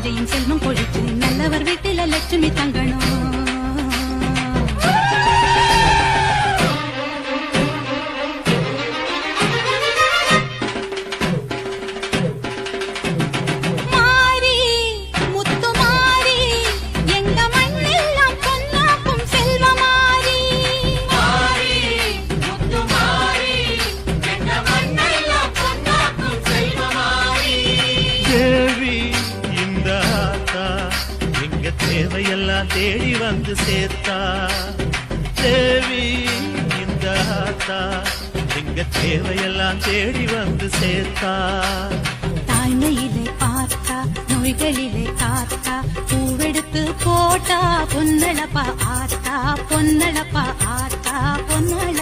நெஞ்சையும் செல்வம் கொழிச்சு நல்லவர் வீட்டில லட்சுமி தங்கணும். தேவையெல்லாம் தேடி வந்து சேர்த்தா தேவி இந்த ஆத்தா எங்க தேவையெல்லாம் தேடி வந்து சேர்த்தா. தாய்மையிலே பார்த்தா நோய்களிலே காத்தா பூவெடுத்து போட்டா பொன்னளப்பா ஆத்தா பொன்னளப்பா ஆத்தா பொன்னள